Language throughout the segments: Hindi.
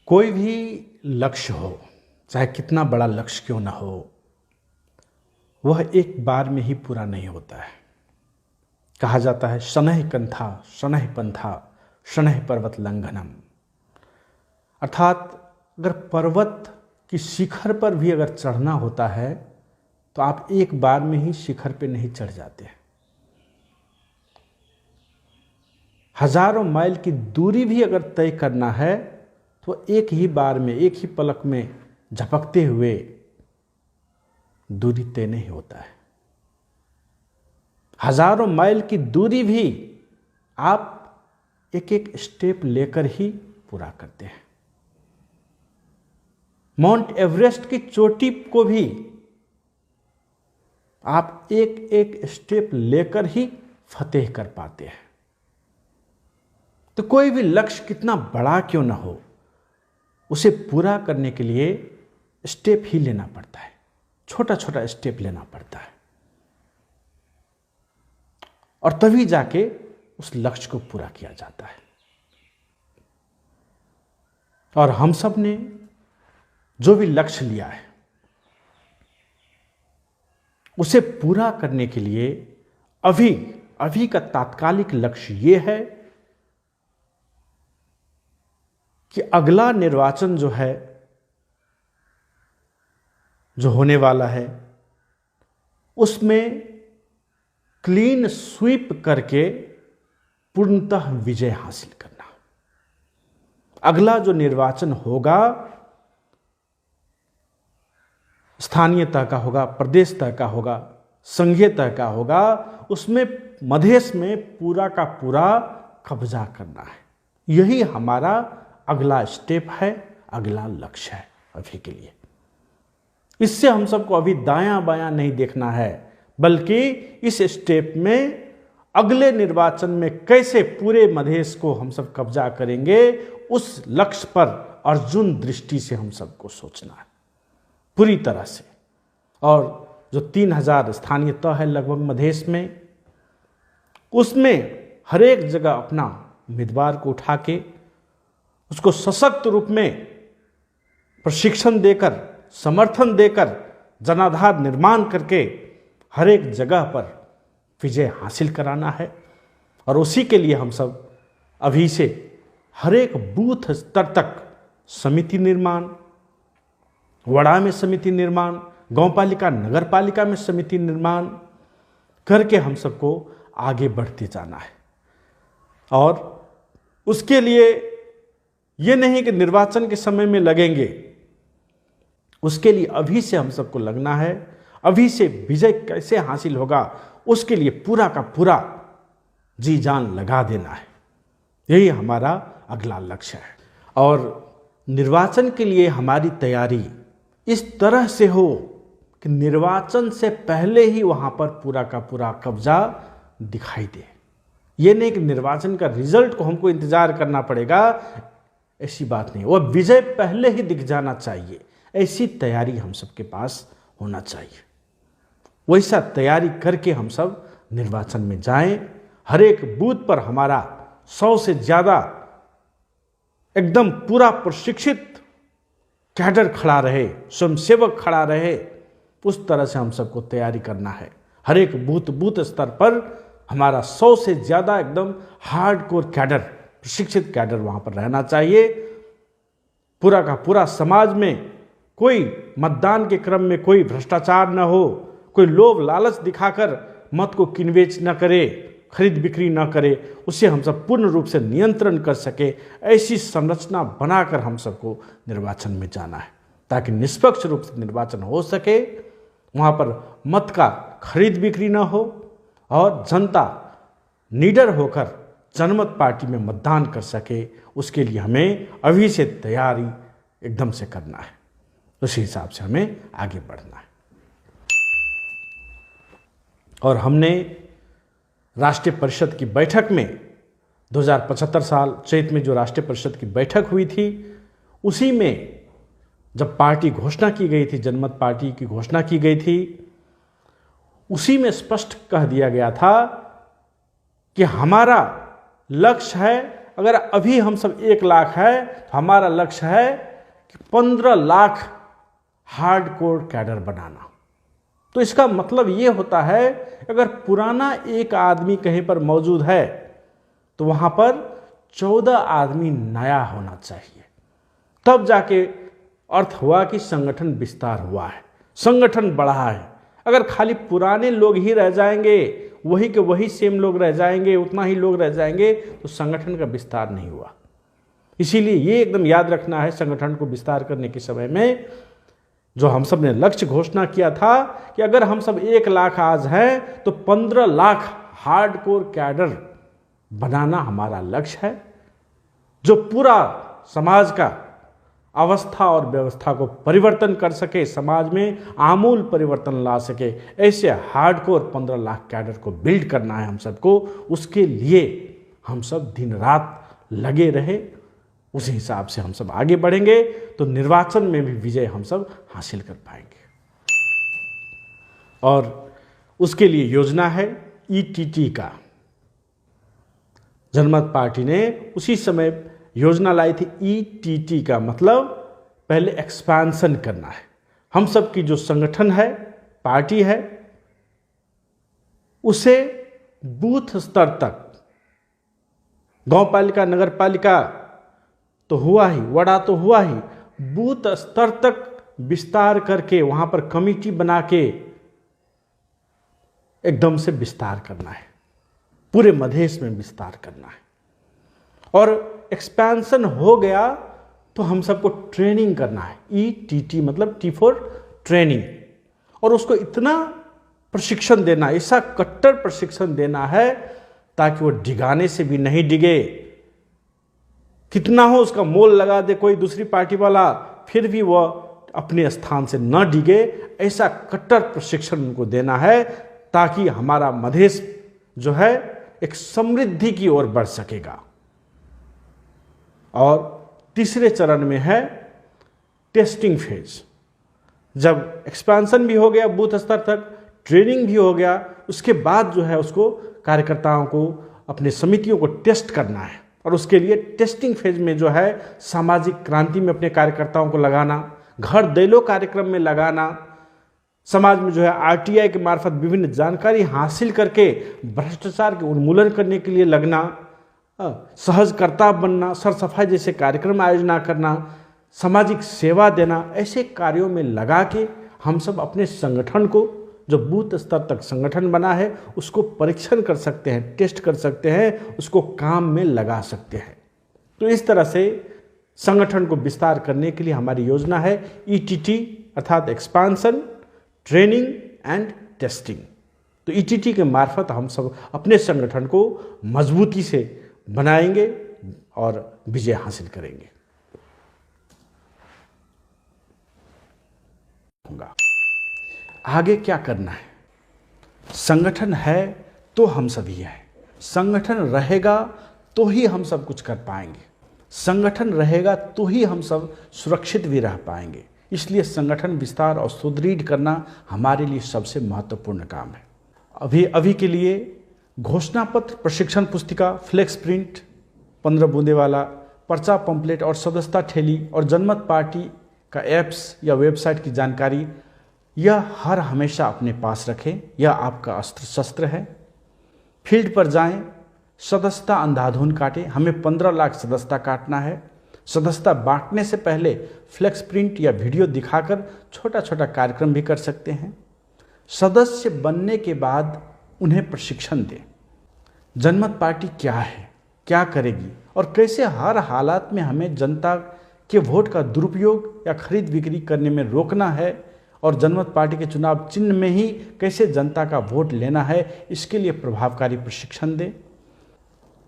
कोई भी लक्ष्य हो, चाहे कितना बड़ा लक्ष्य क्यों ना हो, वह एक बार में ही पूरा नहीं होता है। कहा जाता है शनैः कंथा शनैः पंथा शनैः पर्वत लंघनम। अर्थात अगर पर्वत की शिखर पर भी अगर चढ़ना होता है तो आप एक बार में ही शिखर पे नहीं चढ़ जाते हैं। हजारों माइल की दूरी भी अगर तय करना है तो एक ही बार में, एक ही पलक में झपकते हुए दूरी तय नहीं होता है। हजारों माइल की दूरी भी आप एक एक स्टेप लेकर ही पूरा करते हैं। माउंट एवरेस्ट की चोटी को भी आप एक एक स्टेप लेकर ही फतेह कर पाते हैं। तो कोई भी लक्ष्य कितना बड़ा क्यों ना हो, उसे पूरा करने के लिए स्टेप ही लेना पड़ता है, छोटा छोटा स्टेप लेना पड़ता है, और तभी जाके उस लक्ष्य को पूरा किया जाता है। और हम सब ने जो भी लक्ष्य लिया है उसे पूरा करने के लिए अभी का तात्कालिक लक्ष्य ये है कि अगला निर्वाचन जो है, जो होने वाला है, उसमें क्लीन स्वीप करके पूर्णतः विजय हासिल करना। अगला जो निर्वाचन होगा स्थानीय तह का होगा, प्रदेश तह का होगा, संघीय तह का होगा, उसमें मधेश में पूरा का पूरा कब्जा करना है। यही हमारा अगला स्टेप है, अगला लक्ष्य है अभी के लिए। इससे हम सबको अभी दायां बायां नहीं देखना है, बल्कि इस स्टेप में अगले निर्वाचन में कैसे पूरे मधेश को हम सब कब्जा करेंगे, उस लक्ष्य पर अर्जुन दृष्टि से हम सबको सोचना है पूरी तरह से। और जो 3000 स्थानीय तह है लगभग मधेश में, उसमें हर एक जगह अपना उम्मीदवार को उठा के उसको सशक्त रूप में प्रशिक्षण देकर, समर्थन देकर, जनाधार निर्माण करके हर एक जगह पर विजय हासिल कराना है। और उसी के लिए हम सब अभी से हर एक बूथ स्तर तक समिति निर्माण, वड़ा में समिति निर्माण, गांव पालिका नगर पालिका में समिति निर्माण करके हम सबको आगे बढ़ते जाना है। और उसके लिए ये नहीं कि निर्वाचन के समय में लगेंगे, उसके लिए अभी से हम सबको लगना है। अभी से विजय कैसे हासिल होगा उसके लिए पूरा का पूरा जी जान लगा देना है। यही हमारा अगला लक्ष्य है। और निर्वाचन के लिए हमारी तैयारी इस तरह से हो कि निर्वाचन से पहले ही वहां पर पूरा का पूरा कब्जा दिखाई दे। ये नहीं कि निर्वाचन का रिजल्ट को हमको इंतजार करना पड़ेगा, ऐसी बात नहीं। वह विजय पहले ही दिख जाना चाहिए, ऐसी तैयारी हम सबके पास होना चाहिए। वैसा तैयारी करके हम सब निर्वाचन में जाएं। हर एक बूथ पर हमारा 100 से ज़्यादा एकदम पूरा प्रशिक्षित कैडर खड़ा रहे, स्वयंसेवक खड़ा रहे, उस तरह से हम सबको तैयारी करना है। हर एक बूथ स्तर पर हमारा 100 से ज़्यादा एकदम हार्डकोर कैडर, प्रशिक्षित कैडर वहाँ पर रहना चाहिए। पूरा का पूरा समाज में कोई मतदान के क्रम में कोई भ्रष्टाचार न हो, कोई लोभ लालच दिखाकर मत को किनबेच न करे, खरीद बिक्री न करे, उसे हम सब पूर्ण रूप से नियंत्रण कर सके, ऐसी संरचना बनाकर हम सबको निर्वाचन में जाना है, ताकि निष्पक्ष रूप से निर्वाचन हो सके, वहाँ पर मत का खरीद बिक्री न हो और जनता निडर होकर जनमत पार्टी में मतदान कर सके। उसके लिए हमें अभी से तैयारी एकदम से करना है, उसी हिसाब से हमें आगे बढ़ना है। और हमने राष्ट्रीय परिषद की बैठक में 2075 साल चैत में जो राष्ट्रीय परिषद की बैठक हुई थी, उसी में जब पार्टी घोषणा की गई थी, जनमत पार्टी की घोषणा की गई थी, उसी में स्पष्ट कह दिया गया था कि हमारा लक्ष्य है अगर अभी हम सब 1 लाख है तो हमारा लक्ष्य है कि 15 लाख हार्डकोर कैडर बनाना। तो इसका मतलब ये होता है अगर पुराना एक आदमी कहीं पर मौजूद है तो वहां पर 14 आदमी नया होना चाहिए। तब जाके अर्थ हुआ कि संगठन विस्तार हुआ है, संगठन बढ़ा है। अगर खाली पुराने लोग ही रह जाएंगे, वही के वही सेम लोग रह जाएंगे, उतना ही लोग रह जाएंगे, तो संगठन का विस्तार नहीं हुआ। इसीलिए ये एकदम याद रखना है, संगठन को विस्तार करने के समय में जो हम सब ने लक्ष्य घोषणा किया था कि अगर हम सब 1 लाख आज हैं तो 15 लाख हार्डकोर कैडर बनाना हमारा लक्ष्य है, जो पूरा समाज का अवस्था और व्यवस्था को परिवर्तन कर सके, समाज में आमूल परिवर्तन ला सके। ऐसे हार्डकोर 15 लाख कैडर को बिल्ड करना है हम सबको। उसके लिए हम सब दिन रात लगे रहे, उसी हिसाब से हम सब आगे बढ़ेंगे तो निर्वाचन में भी विजय हम सब हासिल कर पाएंगे। और उसके लिए योजना है ईटीटी का। जनमत पार्टी ने उसी समय योजना लाई थी ईटीटी का, मतलब पहले एक्सपेंशन करना है। हम सब की जो संगठन है, पार्टी है, उसे बूथ स्तर तक, गांव पालिका नगर पालिका तो हुआ ही, वड़ा तो हुआ ही, बूथ स्तर तक विस्तार करके वहां पर कमेटी बना के एकदम से विस्तार करना है, पूरे मधेश में विस्तार करना है। और एक्सपेंशन हो गया तो हम सबको ट्रेनिंग करना है। ईटीटी मतलब टी फॉर ट्रेनिंग। और उसको इतना प्रशिक्षण देना, ऐसा कट्टर प्रशिक्षण देना है ताकि वो डिगाने से भी नहीं डिगे। कितना हो उसका मोल लगा दे कोई दूसरी पार्टी वाला, फिर भी वह अपने स्थान से न डिगे। ऐसा कट्टर प्रशिक्षण उनको देना है ताकि हमारा मधेश जो है एक समृद्धि की ओर बढ़ सकेगा। और तीसरे चरण में है टेस्टिंग फेज। जब एक्सपेंशन भी हो गया, बूथ स्तर तक ट्रेनिंग भी हो गया, उसके बाद जो है उसको कार्यकर्ताओं को, अपने समितियों को टेस्ट करना है। और उसके लिए टेस्टिंग फेज में जो है सामाजिक क्रांति में अपने कार्यकर्ताओं को लगाना, घर दैलो कार्यक्रम में लगाना, समाज में जो है आरटीआई के मार्फत विभिन्न जानकारी हासिल करके भ्रष्टाचार के उन्मूलन करने के लिए लगना, सहजकर्ता बनना, सर सफाई जैसे कार्यक्रम आयोजना करना, सामाजिक सेवा देना, ऐसे कार्यों में लगा के हम सब अपने संगठन को, जो बूथ स्तर तक संगठन बना है, उसको परीक्षण कर सकते हैं, टेस्ट कर सकते हैं, उसको काम में लगा सकते हैं। तो इस तरह से संगठन को विस्तार करने के लिए हमारी योजना है ईटीटी अर्थात एक्सपेंशन, ट्रेनिंग एंड टेस्टिंग। तो ईटीटी के मार्फत हम सब अपने संगठन को मजबूती से बनाएंगे और विजय हासिल करेंगे। आगे क्या करना है? संगठन है तो हम सभी हैं, संगठन रहेगा तो ही हम सब कुछ कर पाएंगे, संगठन रहेगा तो ही हम सब सुरक्षित भी रह पाएंगे। इसलिए संगठन विस्तार और सुदृढ़ करना हमारे लिए सबसे महत्वपूर्ण काम है। अभी के लिए घोषणा पत्र, प्रशिक्षण पुस्तिका, फ्लेक्स प्रिंट, 15 बूंदे वाला, पर्चा पंपलेट और सदस्यता ठेली और जनमत पार्टी का ऐप्स या वेबसाइट की जानकारी, यह हर हमेशा अपने पास रखें। यह आपका अस्त्र शस्त्र है। फील्ड पर जाएं, सदस्यता अंधाधुन काटें। हमें 15 लाख सदस्यता काटना है। सदस्यता बांटने से पहले फ्लेक्स प्रिंट या वीडियो दिखाकर छोटा छोटा कार्यक्रम भी कर सकते हैं। सदस्य बनने के बाद उन्हें प्रशिक्षण दें। जनमत पार्टी क्या है, क्या करेगी और कैसे हर हालात में हमें जनता के वोट का दुरुपयोग या खरीद बिक्री करने में रोकना है और जनमत पार्टी के चुनाव चिन्ह में ही कैसे जनता का वोट लेना है, इसके लिए प्रभावकारी प्रशिक्षण दें।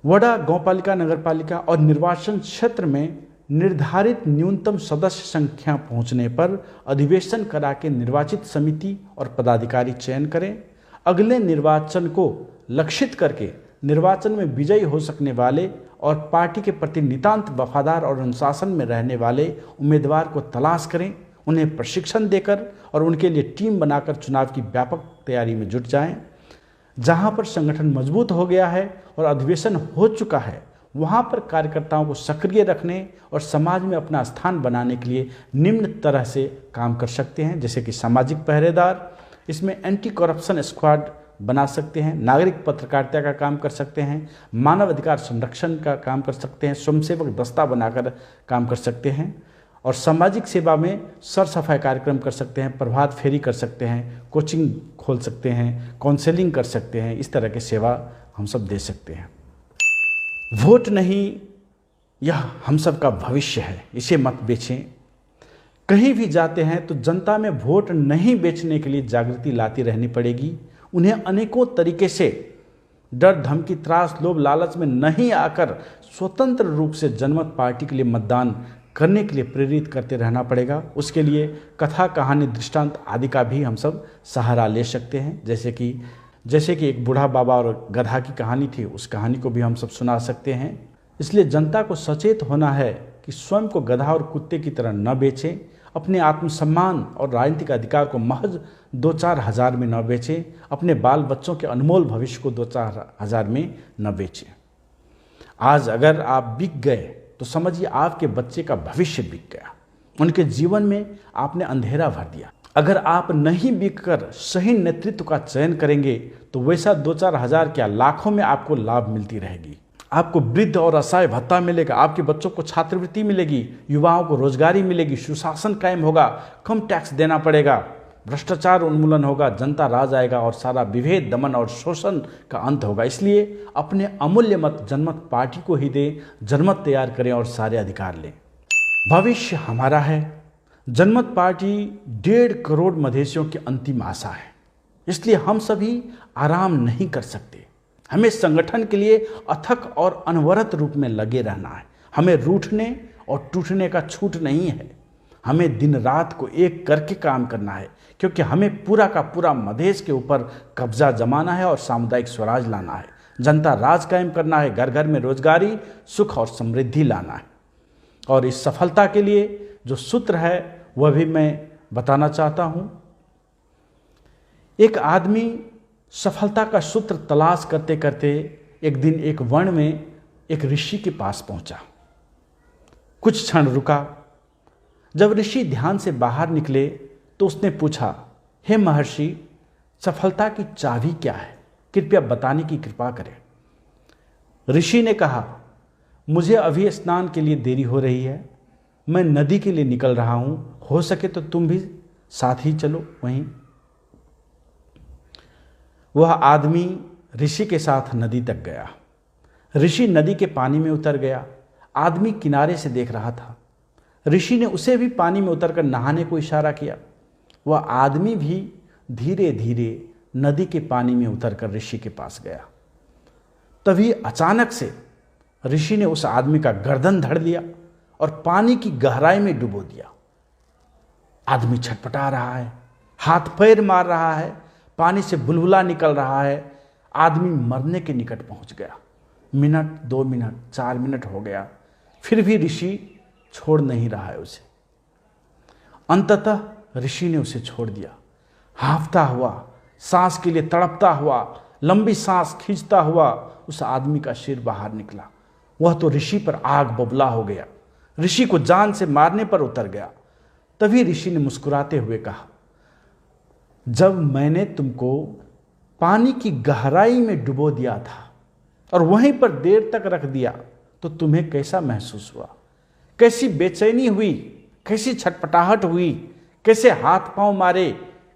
वडा, गांवपालिका, नगरपालिका और निर्वाचन क्षेत्र में निर्धारित न्यूनतम सदस्य संख्या पहुंचने पर अधिवेशन करा के निर्वाचित समिति और पदाधिकारी चयन करें। अगले निर्वाचन को लक्षित करके निर्वाचन में विजयी हो सकने वाले और पार्टी के प्रति नितांत वफादार और अनुशासन में रहने वाले उम्मीदवार को तलाश करें, उन्हें प्रशिक्षण देकर और उनके लिए टीम बनाकर चुनाव की व्यापक तैयारी में जुट जाएं। जहां पर संगठन मजबूत हो गया है और अधिवेशन हो चुका है, वहाँ पर कार्यकर्ताओं को सक्रिय रखने और समाज में अपना स्थान बनाने के लिए निम्न तरह से काम कर सकते हैं, जैसे कि सामाजिक पहरेदार, इसमें एंटी करप्शन स्क्वाड बना सकते हैं, नागरिक पत्रकारिता का काम कर सकते हैं, मानव अधिकार संरक्षण का काम कर सकते हैं, स्वयंसेवक दस्ता बनाकर काम कर सकते हैं और सामाजिक सेवा में सर सफाई कार्यक्रम कर सकते हैं, प्रभात फेरी कर सकते हैं, कोचिंग खोल सकते हैं, काउंसलिंग कर सकते हैं। इस तरह की सेवा हम सब दे सकते हैं। वोट नहीं, यह हम सब का भविष्य है, इसे मत बेचें। कहीं भी जाते हैं तो जनता में वोट नहीं बेचने के लिए जागृति लाती रहनी पड़ेगी। उन्हें अनेकों तरीके से डर, धमकी, त्रास, लोभ, लालच में नहीं आकर स्वतंत्र रूप से जनमत पार्टी के लिए मतदान करने के लिए प्रेरित करते रहना पड़ेगा। उसके लिए कथा, कहानी, दृष्टांत आदि का भी हम सब सहारा ले सकते हैं। जैसे कि एक बूढ़ा बाबा और गधा की कहानी थी, उस कहानी को भी हम सब सुना सकते हैं। इसलिए जनता को सचेत होना है कि स्वयं को गधा और कुत्ते की तरह न बेचें, अपने आत्मसम्मान और राजनीतिक अधिकार को महज 2-4 हज़ार में न बेचें, अपने बाल बच्चों के अनमोल भविष्य को 2-4 हज़ार में न बेचें। आज अगर आप बिक गए तो समझिए आपके बच्चे का भविष्य बिक गया, उनके जीवन में आपने अंधेरा भर दिया। अगर आप नहीं बिककर सही नेतृत्व का चयन करेंगे तो वैसा 2-4 हज़ार क्या, लाखों में आपको लाभ मिलती रहेगी। आपको वृद्ध और असहाय भत्ता मिलेगा, आपके बच्चों को छात्रवृत्ति मिलेगी, युवाओं को रोजगारी मिलेगी, सुशासन कायम होगा, कम टैक्स देना पड़ेगा, भ्रष्टाचार उन्मूलन होगा, जनता राज आएगा और सारा विभेद, दमन और शोषण का अंत होगा। इसलिए अपने अमूल्य मत जनमत पार्टी को ही दें, जनमत तैयार करें और सारे अधिकार लें। भविष्य हमारा है। जनमत पार्टी 1.5 करोड़ मधेसियों की अंतिम आशा है, इसलिए हम सभी आराम नहीं कर सकते। हमें संगठन के लिए अथक और अनवरत रूप में लगे रहना है। हमें रूठने और टूटने का छूट नहीं है। हमें दिन रात को एक करके काम करना है, क्योंकि हमें पूरा का पूरा मधेश के ऊपर कब्जा जमाना है और सामुदायिक स्वराज लाना है, जनता राज कायम करना है, घर घर में रोजगारी, सुख और समृद्धि लाना है। और इस सफलता के लिए जो सूत्र है वह भी मैं बताना चाहता हूं। एक आदमी सफलता का सूत्र तलाश करते करते एक दिन एक वन में एक ऋषि के पास पहुंचा। कुछ क्षण रुका। जब ऋषि ध्यान से बाहर निकले तो उसने पूछा, हे महर्षि, सफलता की चाबी क्या है? कृपया बताने की कृपा करें। ऋषि ने कहा, मुझे अभी स्नान के लिए देरी हो रही है, मैं नदी के लिए निकल रहा हूं, हो सके तो तुम भी साथ ही चलो वहीं। वह आदमी ऋषि के साथ नदी तक गया। ऋषि नदी के पानी में उतर गया। आदमी किनारे से देख रहा था। ऋषि ने उसे भी पानी में उतरकर नहाने को इशारा किया। वह आदमी भी धीरे धीरे नदी के पानी में उतरकर ऋषि के पास गया। तभी अचानक से ऋषि ने उस आदमी का गर्दन धर लिया और पानी की गहराई में डुबो दिया। आदमी छटपटा रहा है, हाथ पैर मार रहा है, पानी से बुलबुला निकल रहा है। आदमी मरने के निकट पहुंच गया। मिनट, 2 मिनट, 4 मिनट हो गया, फिर भी ऋषि छोड़ नहीं रहा है उसे। अंततः ऋषि ने उसे छोड़ दिया। हांफता हुआ, सांस के लिए तड़पता हुआ, लंबी सांस खींचता हुआ उस आदमी का सिर बाहर निकला। वह तो ऋषि पर आग बबूला हो गया, ऋषि को जान से मारने पर उतर गया। तभी ऋषि ने मुस्कुराते हुए कहा, जब मैंने तुमको पानी की गहराई में डुबो दिया था और वहीं पर देर तक रख दिया तो तुम्हें कैसा महसूस हुआ? कैसी बेचैनी हुई, कैसी छटपटाहट हुई, कैसे हाथ पांव मारे,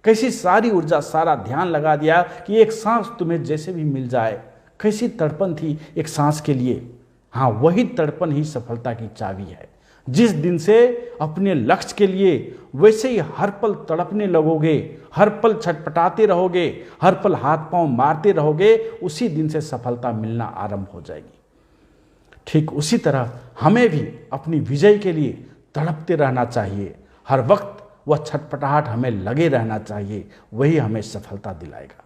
कैसी सारी ऊर्जा, सारा ध्यान लगा दिया कि एक सांस तुम्हें जैसे भी मिल जाए। कैसी तड़पन थी एक सांस के लिए। हाँ, वही तड़पन ही सफलता की चाबी है। जिस दिन से अपने लक्ष्य के लिए वैसे ही हर पल तड़पने लगोगे, हर पल छटपटाते रहोगे, हर पल हाथ पांव मारते रहोगे, उसी दिन से सफलता मिलना आरंभ हो जाएगी। ठीक उसी तरह हमें भी अपनी विजय के लिए तड़पते रहना चाहिए। हर वक्त वह छटपटाहट हमें लगे रहना चाहिए, वही हमें सफलता दिलाएगा।